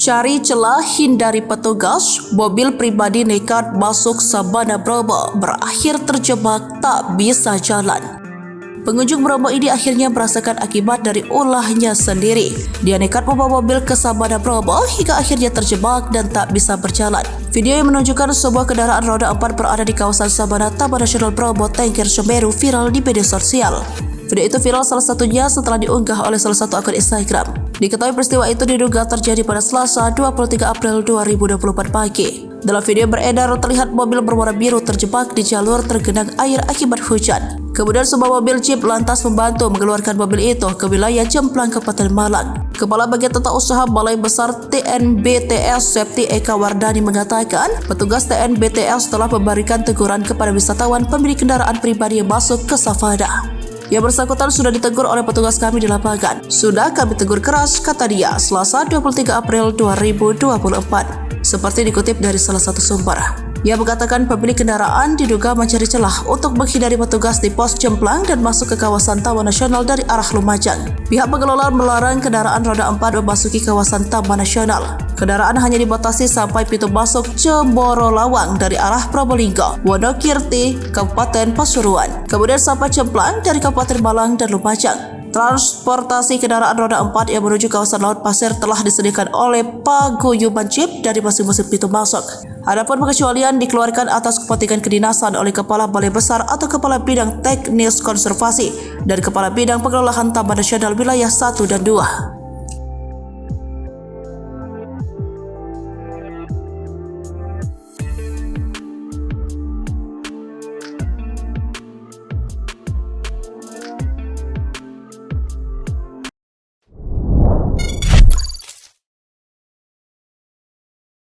Cari celah hindari petugas, mobil pribadi nekat masuk Sabana Bromo berakhir terjebak tak bisa jalan. Pengunjung Bromo ini akhirnya merasakan akibat dari ulahnya sendiri. Dia nekat membawa mobil ke Sabana Bromo hingga akhirnya terjebak dan tak bisa berjalan. Video yang menunjukkan sebuah kendaraan roda 4 berada di kawasan Sabana Taman Nasional Bromo Tengger Semeru viral di media sosial. Video itu viral salah satunya setelah diunggah oleh salah satu akun Instagram. Diketahui peristiwa itu diduga terjadi pada Selasa 23 April 2024 pagi. Dalam video beredar terlihat mobil berwarna biru terjebak di jalur tergenang air akibat hujan. Kemudian sebuah mobil jeep lantas membantu mengeluarkan mobil itu ke wilayah Jemplang, Kabupaten Malang. Kepala Bagian Tata Usaha Balai Besar TNBTS Septi Eka Wardani mengatakan, petugas TNBTS telah memberikan teguran kepada wisatawan pemilik kendaraan pribadi yang masuk ke savana. Yang bersangkutan sudah ditegur oleh petugas kami di lapangan. Sudah kami tegur keras, kata dia, Selasa 23 April 2024. Seperti dikutip dari salah satu sumber. Ia mengatakan pemilik kendaraan diduga mencari celah untuk menghindari petugas di pos Jemplang dan masuk ke kawasan Taman Nasional dari arah Lumajang. Pihak pengelola melarang kendaraan roda 4 memasuki kawasan Taman Nasional. Kendaraan hanya dibatasi sampai pintu masuk Cemboro Lawang dari arah Probolinggo, Wonokirti, Kabupaten Pasuruan. Kemudian sampai Jemplang dari Kabupaten Malang dan Lumajang. Transportasi kendaraan roda 4 yang menuju kawasan Laut Pasir telah disediakan oleh paguyuban jeep dari masing-masing pintu masuk. Adapun pengecualian dikeluarkan atas kepentingan kedinasan oleh Kepala Balai Besar atau Kepala Bidang Teknis Konservasi dan Kepala Bidang Pengelolaan Taman Nasional Wilayah 1 dan 2.